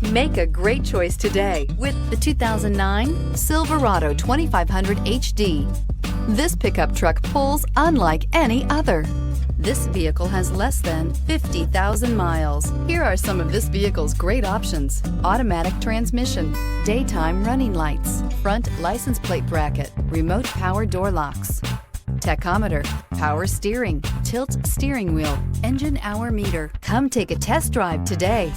Make a great choice today with the 2009 Silverado 2500 HD. This pickup truck pulls unlike any other. This vehicle has less than 50,000 miles. Here are some of this vehicle's great options: automatic transmission, daytime running lights, front license plate bracket, remote power door locks, tachometer, power steering, tilt steering wheel, engine hour meter. Come take a test drive today.